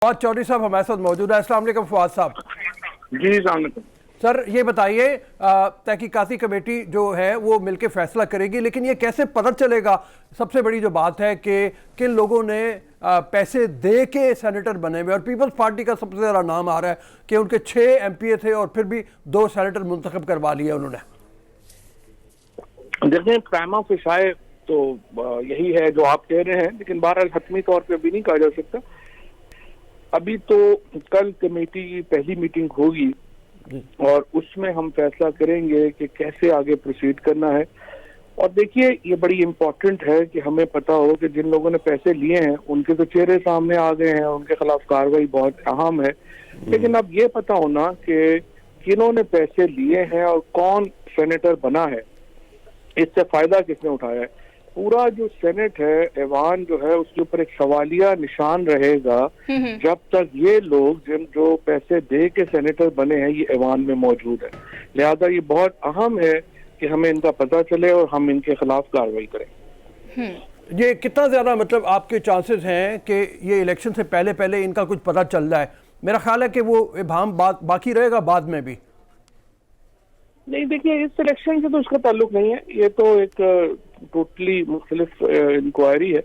फवाद चौधरी साहब हमारे साथ मौजूद है। अस्सलाम वालेकुम फवाद साहब। जी अस्सलाम वालेकुम। सर ये बताइए, तहकीकाती कमेटी जो है वो मिलकर फैसला करेगी, लेकिन ये कैसे पता चलेगा? सबसे बड़ी जो बात है कि किन लोगों ने पैसे दे के सेनेटर बने हुए, और पीपल्स पार्टी का सबसे ज़्यादा नाम आ रहा है कि उनके 6 MPA थे और फिर भी 2 सेनेटर मुंतखब करवा लिए उन्होंने। देखिए प्राइमा फेसाए तो यही है जो आप कह रहे हैं, लेकिन बहरहाल हतमी तौर पे अभी नहीं कहा जा सकता। अभी तो कल कमेटी की पहली मीटिंग होगी और उसमें हम फैसला करेंगे कि कैसे आगे प्रोसीड करना है। और देखिए ये बड़ी इम्पोर्टेंट है कि हमें पता हो कि जिन लोगों ने पैसे लिए हैं उनके तो चेहरे सामने आ गए हैं, उनके खिलाफ कार्रवाई बहुत अहम है। लेकिन अब ये पता होना कि किन्होंने पैसे लिए हैं और कौन सेनेटर बना है, इससे फायदा किसने उठाया है। पूरा जो सेनेट है, ऐवान जो है, उसके ऊपर एक सवालिया निशान रहेगा जब तक ये लोग जो पैसे दे के सेनेटर बने हैं ये ऐवान में मौजूद है। लिहाजा ये बहुत अहम है कि हमें इनका पता चले और हम इनके खिलाफ कार्रवाई करें। ये कितना ज़्यादा मतलब आपके चांसेस हैं कि ये इलेक्शन से पहले पहले इनका कुछ पता चल रहा है? मेरा ख्याल है कि वो इबाम बाकी रहेगा बाद में भी। नहीं, देखिए इस इलेक्शन से तो उसका ताल्लुक नहीं है, ये तो एक टोटली मुख्तलिफ इंक्वायरी है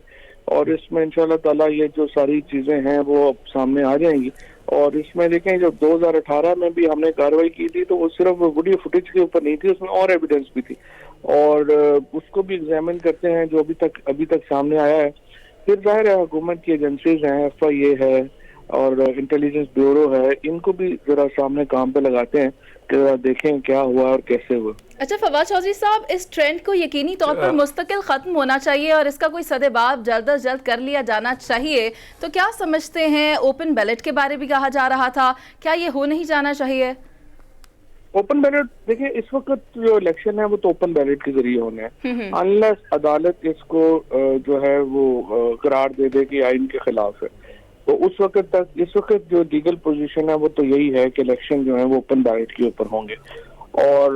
और इसमें इंशाल्लाह ताला ये जो सारी चीजें हैं वो अब सामने आ जाएंगी। और इसमें देखें जब 2018 में भी हमने कार्रवाई की थी तो वो सिर्फ वीडियो फुटेज के ऊपर नहीं थी, उसमें और एविडेंस भी थी और उसको भी एग्जामिन करते हैं जो अभी तक सामने आया है। फिर जाहिर है हुकूमत की एजेंसीज हैं, FIA है और इंटेलिजेंस ब्यूरो है, इनको भी जरा सामने काम पे लगाते हैं कि जरा देखें क्या हुआ और कैसे हुआ। अच्छा फवाद चौधरी साहब, इस ट्रेंड को यकीनी तौर पर मुस्तकिल खत्म होना चाहिए और इसका कोई सदेबाब जल्द अज जल्द कर लिया जाना चाहिए, तो क्या समझते हैं? ओपन बैलेट के बारे भी कहा जा रहा था, क्या ये हो नहीं जाना चाहिए? ओपन बैलेट देखिए इस वक्त जो इलेक्शन है वो तो ओपन बैलेट के जरिए होने हैं, अनलेस अदालत इसको जो है वो करार दे दे कि आइन के खिलाफ है। तो उस वक्त तक इस वक्त जो लीगल पोजीशन है वो तो यही है कि इलेक्शन जो है वो ओपन बैलेट के ऊपर होंगे और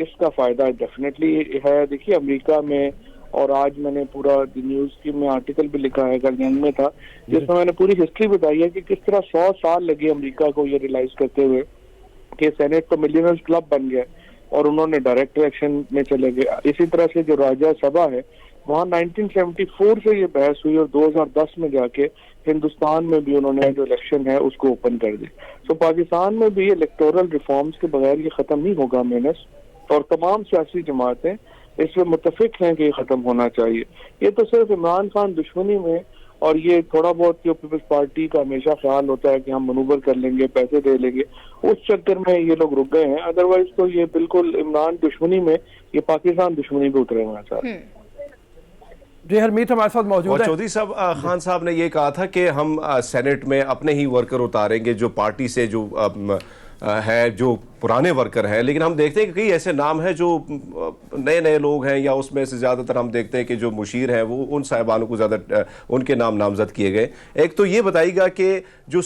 इसका फायदा डेफिनेटली है। देखिए अमेरिका में, और आज मैंने पूरा न्यूज की में आर्टिकल भी लिखा है, कल यंग में था, जिसमें मैंने पूरी हिस्ट्री बताई है कि किस तरह 100 साल लगे अमेरिका को ये रियलाइज करते हुए कि सेनेट तो मिलियनर्स क्लब बन गया और उन्होंने डायरेक्ट इलेक्शन में चले गए। इसी तरह से जो राज्य सभा है वहाँ 1974 से ये बहस हुई और 2010 में जाके हिंदुस्तान में भी उन्होंने जो इलेक्शन है उसको ओपन कर दी। तो पाकिस्तान में भी इलेक्टोरल रिफॉर्म्स के बगैर ये खत्म नहीं होगा मेनस, और तमाम सियासी जमातें इसमें मुत्तफिक हैं कि ये खत्म होना चाहिए। ये तो सिर्फ इमरान खान दुश्मनी में और ये थोड़ा बहुत जो पीपल्स पार्टी का हमेशा ख्याल होता है कि हम मनूवर कर लेंगे, पैसे दे लेंगे, उस चक्कर में ये लोग रुक गए हैं। अदरवाइज तो ये बिल्कुल इमरान दुश्मनी में, ये पाकिस्तान दुश्मनी पे उतरे हुए हैं सर। जी हरमीत हमारे साथ मौजूद है। चौधरी साहब, खान साहब ने ये कहा था कि हम सेनेट में अपने ही वर्कर उतारेंगे जो पार्टी से जो है, जो पुराने वर्कर हैं, लेकिन हम देखते हैं कि कई ऐसे नाम हैं जो नए नए लोग हैं, या उसमें से ज़्यादातर हम देखते हैं कि जो मुशीर हैं वो उन साहिबानों को ज़्यादा उनके नाम नामजद किए गए। एक तो ये बताइएगा कि जो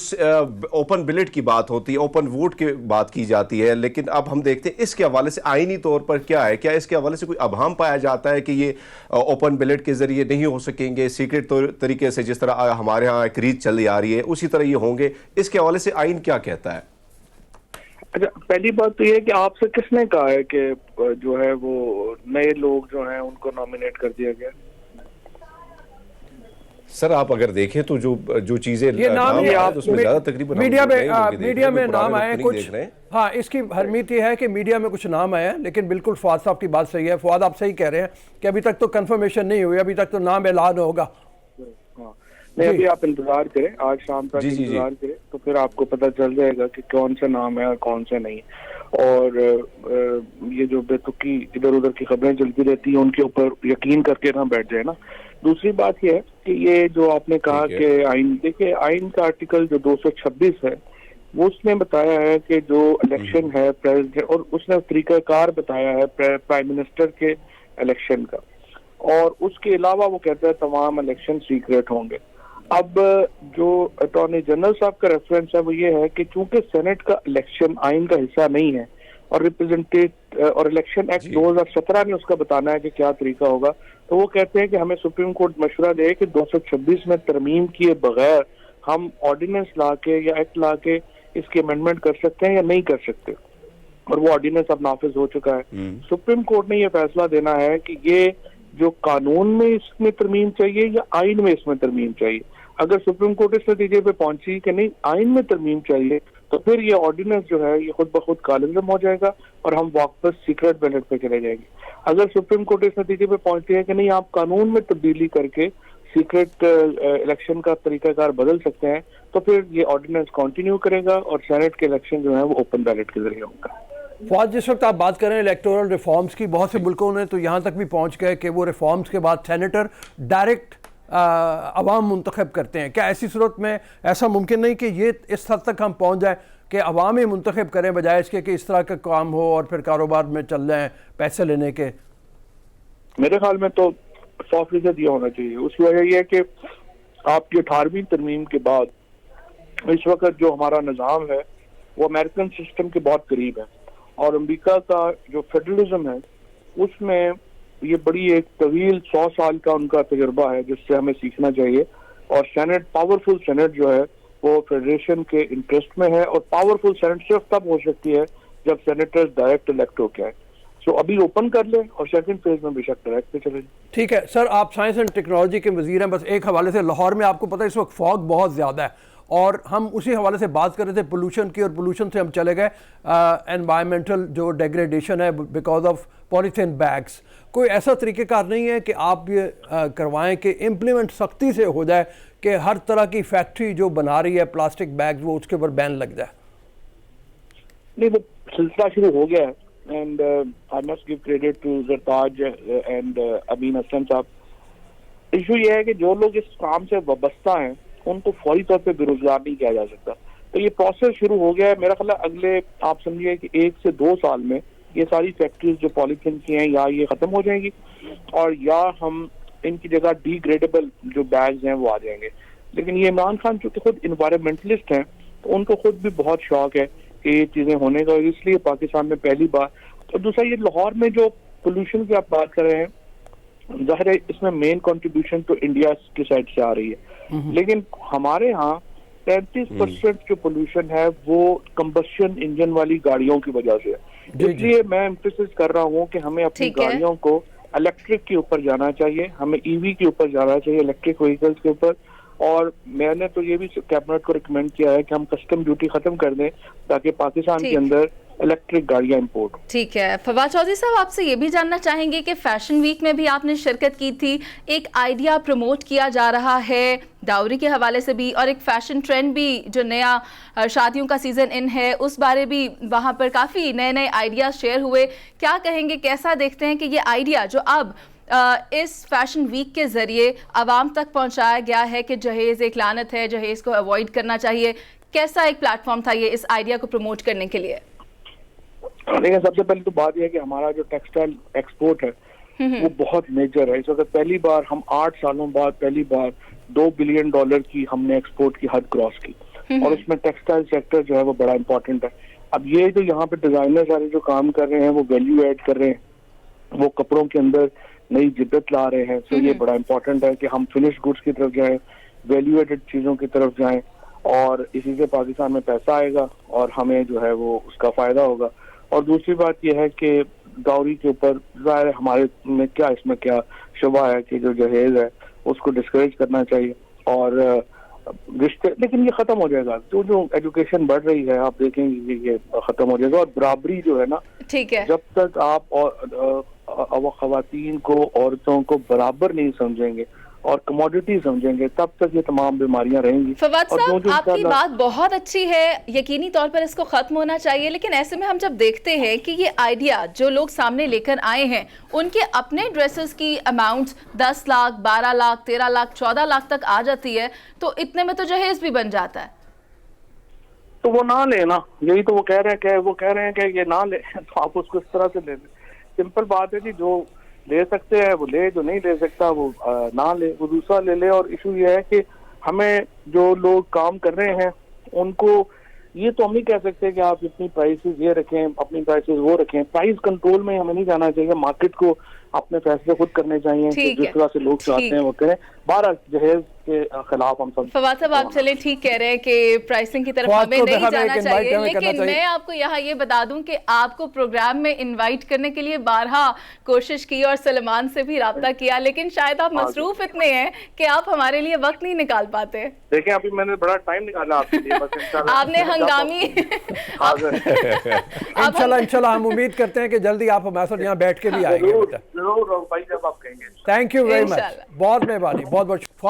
ओपन बिलेट की बात होती है, ओपन वोट की बात की जाती है, लेकिन अब हम देखते हैं इसके हवाले से आइनी तौर पर क्या है? क्या इसके हवाले से कोई अभाम पाया जाता है कि ये ओपन बिलेट के ज़रिए नहीं हो सकेंगे, सीक्रेट तरीके से जिस तरह हमारे यहाँ एक रीत चली आ रही है उसी तरह ये होंगे? इसके हवाले से आइन क्या कहता है? अच्छा, पहली बात तो ये है कि आपसे किसने कहा है कि जो है वो नए लोग जो हैं उनको नॉमिनेट कर दिया गया? सर आप अगर देखें तो जो चीजें तकरीबन मीडिया में नाम आए कुछ। हाँ, इसकी हरमीत ये है कि मीडिया में कुछ नाम आया, लेकिन बिल्कुल फवाद साहब की बात सही है। फवाद आप सही कह रहे हैं कि अभी तक तो कंफर्मेशन नहीं हुई, अभी तक तो नाम ऐलान होगा। नहीं, अभी आप इंतजार करें, आज शाम तक इंतजार करें तो फिर आपको पता चल जाएगा कि कौन सा नाम है और कौन सा नहीं। और ये जो बेतुकी इधर उधर की खबरें चलती रहती हैं उनके ऊपर यकीन करके ना बैठ जाए ना। दूसरी बात यह है कि ये जो आपने कहा कि आइन, देखिए आइन का आर्टिकल जो 226 है वो उसने बताया है कि जो इलेक्शन है प्रेसिडेंट, और उसने तरीकाकार बताया है प्राइम मिनिस्टर के इलेक्शन का, और उसके अलावा वो कहता है तमाम इलेक्शन सीक्रेट होंगे। अब जो अटॉर्नी जनरल साहब का रेफरेंस है वो ये है कि चूंकि सेनेट का इलेक्शन आइन का हिस्सा नहीं है और और इलेक्शन एक्ट 2017 में उसका बताना है कि क्या तरीका होगा, तो वो कहते हैं कि हमें सुप्रीम कोर्ट मशवरा दे कि 226 में तरमीम किए बगैर हम ऑर्डिनेंस ला के या एक्ट ला के इसकी अमेंडमेंट कर सकते हैं या नहीं कर सकते, और वो ऑर्डिनेंस अब नाफिज हो चुका है। सुप्रीम कोर्ट ने ये फैसला देना है कि ये जो कानून में इसमें तरमीम चाहिए या आइन में इसमें तरमीम चाहिए। अगर सुप्रीम कोर्ट इस नतीजे पे पहुंची कि नहीं आइन में तरमीम चाहिए, तो फिर ये ऑर्डिनेंस जो है ये खुद ब खुद कालजम हो जाएगा और हम वापस सीक्रेट बैलेट पे चले जाएंगे। अगर सुप्रीम कोर्ट इस नतीजे पे पहुंचती है कि नहीं आप कानून में तब्दीली करके सीक्रेट इलेक्शन का तरीकाकार बदल सकते हैं, तो फिर ये ऑर्डिनेंस कंटिन्यू करेगा और सेनेट के इलेक्शन जो है वो ओपन बैलेट के जरिए होगा। फवाद, जिस वक्त आप बात कर रहे हैं इलेक्टोरल रिफॉर्म्स की, बहुत से मुल्कों ने तो यहाँ तक भी पहुँच गए कि वो रिफॉर्म्स के बाद सेनेटर डायरेक्ट अवाम मुंतखब करते हैं। क्या ऐसी सूरत में ऐसा मुमकिन नहीं कि ये इस हद तक हम पहुँच जाए कि अवाम ही मुंतखब करें बजाय इसके कि इस तरह का काम हो और फिर कारोबार में चल जाएं पैसे लेने के? मेरे ख्याल में तो 100% ये होना चाहिए। उसकी वजह यह है कि आपकी 18वीं तरमीम के बाद इस वक्त जो हमारा निज़ाम है वो अमेरिकन सिस्टम के बहुत करीब है, और अमेरिका का जो फेडरलिज्म है उसमें ये बड़ी एक तवील 100 साल का उनका तजुर्बा है जिससे हमें सीखना चाहिए। और सेनेट, पावरफुल सेनेट जो है वो फेडरेशन के इंटरेस्ट में है, और पावरफुल सेनेट सिर्फ तब हो सकती है जब सेनेटर्स डायरेक्ट इलेक्ट होके आए। सो अभी ओपन कर लें और सेकंड फेज में बेशक डायरेक्ट पे चले। ठीक है सर, आप साइंस एंड टेक्नोलॉजी के वजीर हैं। बस एक हवाले से, लाहौर में आपको पता है इस वक्त फॉग बहुत ज़्यादा है, और हम उसी हवाले से बात कर रहे थे पोल्यूशन की, और पोल्यूशन से हम चले गए एनवायरमेंटल जो डिग्रेडेशन है बिकॉज ऑफ पॉलीथीन बैग्स। कोई ऐसा तरीक़ेकार नहीं है कि आप ये करवाएं कि इम्प्लीमेंट सख्ती से हो जाए कि हर तरह की फैक्ट्री जो बना रही है प्लास्टिक बैग्स वो उसके ऊपर बैन लग जाए? नहीं, वो सिलसिला शुरू हो गया है, and I must give credit to Zartaj and Amin Hasan साहब। इशू ये है कि जो लोग इस काम से वाबस्ता हैं उनको फौरी तौर पे बेरोजगार नहीं किया जा सकता। तो ये प्रोसेस शुरू हो गया है। मेरा ख्याल है अगले आप समझिए कि 1 से 2 साल में ये सारी फैक्ट्रीज जो पॉलीथीन की हैं या ये खत्म हो जाएंगी, और या हम इनकी जगह डिग्रेडेबल जो बैग्स हैं वो आ जाएंगे। लेकिन ये इमरान खान चूंकि खुद इन्वायरमेंटलिस्ट हैं तो उनको खुद भी बहुत शौक है कि ये चीजें होने का, इसलिए पाकिस्तान में पहली बार। और दूसरा ये लाहौर में जो पोल्यूशन की आप बात कर रहे हैं, जाहिर है इसमें मेन कंट्रीब्यूशन तो इंडिया की साइड से आ रही है, लेकिन हमारे यहाँ 33% जो पोल्यूशन है वो कंबशन इंजन वाली गाड़ियों की वजह से है। इसलिए मैं एम्फेसिस कर रहा हूँ कि हमें अपनी गाड़ियों को इलेक्ट्रिक के ऊपर जाना चाहिए, हमें ईवी के ऊपर जाना चाहिए, इलेक्ट्रिक व्हीकल्स के ऊपर। और मैंने तो ये भी कैबिनेट को रिकमेंड किया है कि हम कस्टम ड्यूटी खत्म कर दें ताकि पाकिस्तान के अंदर इलेक्ट्रिक गाड़ियां इंपोर्ट। ठीक है फवाद चौधरी साहब, आपसे ये भी जानना चाहेंगे कि फैशन वीक में भी आपने शिरकत की थी, एक आइडिया प्रमोट किया जा रहा है डाउरी के हवाले से भी, और एक फैशन ट्रेंड भी जो नया शादियों का सीजन इन है उस बारे भी वहाँ पर काफ़ी नए नए आइडियाज शेयर हुए। क्या कहेंगे, कैसा देखते हैं कि ये आइडिया जो अब इस फैशन वीक के जरिए आवाम तक पहुंचाया गया है कि जहेज एक लानत है, जहेज को अवॉइड करना चाहिए, कैसा एक प्लेटफॉर्म था ये इस आइडिया को प्रमोट करने के लिए? देखिए, सबसे पहले तो बात यह है कि हमारा जो टेक्सटाइल एक्सपोर्ट है वो बहुत मेजर है। इस वक्त पहली बार हम 8 सालों बाद पहली बार $2 बिलियन की हमने एक्सपोर्ट की हद क्रॉस की, और उसमें टेक्सटाइल सेक्टर जो है वो बड़ा इंपॉर्टेंट है। अब ये जो यहाँ पे डिजाइनर सारे जो काम कर रहे हैं वो वैल्यू ऐड कर रहे हैं, वो कपड़ों के अंदर नई जिद्दत ला रहे हैं। तो ये बड़ा इंपॉर्टेंट है कि हम फिनिश गुड्स की तरफ जाएं, वैल्यू एडेड चीजों की तरफ जाएं, और इसी से पाकिस्तान में पैसा आएगा और हमें जो है वो उसका फायदा होगा। और दूसरी बात यह है कि डाउरी के ऊपर जाहिर है हमारे में क्या इसमें क्या शुबा है कि जो जहेज है उसको डिस्करेज करना चाहिए, और रिश्ते, लेकिन ये खत्म हो जाएगा। तो जो एजुकेशन बढ़ रही है आप देखेंगे कि ये खत्म हो जाएगा, और बराबरी जो है ना, ठीक है, जब तक आप खवातीन को, औरतों को बराबर नहीं समझेंगे और कमोडिटी समझेंगे तब तक ये तमाम बीमारियां रहेंगी। फवाद साहब, आपकी बात बहुत अच्छी है, यकीनी तौर पर इसको खत्म होना चाहिए, लेकिन ऐसे में हम जब देखते हैं कि ये आइडिया जो लोग सामने लेकर आए हैं उनके अपने ड्रेसेस की अमाउंट्स 10 लाख, 12 लाख, 13 लाख, 14 लाख तक आ जाती है, तो इतने में तो जहेज भी बन जाता है। तो वो ना ले ना, यही तो वो कह रहे हैं कि ये ना ले, तो आप उसको इस तरह से ले लें। सिंपल बात है कि जो ले सकते हैं वो ले, जो नहीं ले सकता वो ना ले, वो दूसरा ले ले। और इशू ये है कि हमें जो लोग काम कर रहे हैं उनको ये तो हम नहीं कह सकते कि आप इतनी प्राइसेस ये रखें, अपनी प्राइसेस वो रखें। प्राइस कंट्रोल में हमें नहीं जाना चाहिए, मार्केट को अपने फैसले खुद करने चाहिए, ठीक जिस है, तरह से लोग चाहते ठीक। हैं वो करें। बहरहाल जहेज के खिलाफ हम सब फवाद साहब आप चले ठीक कह रहे हैं कि प्राइसिंग की तरफ फवाद हमें को नहीं हमें जाना एक invite चाहिए, हमें करना लेकिन चाहिए। मैं आपको यहाँ ये बता दूं कि आपको प्रोग्राम में इनवाइट करने के लिए बारहा कोशिश की और सलमान से भी राब्ता किया, लेकिन शायद आप मसरूफ इतने हैं कि आप हमारे लिए वक्त नहीं निकाल पाते। देखें, अभी मैंने बड़ा टाइम निकाला आपके लिए, बस इंशाल्लाह आपने हंगामी इंशाल्लाह हम उम्मीद करते हैं कि जल्दी आप हमारे साथ यहाँ बैठ के भी आएंगे। जरूर भाई, जब आप कहेंगे। थैंक यू वेरी मच, इंशाल्लाह। बहुत मेहरबानी, बहुत बहुत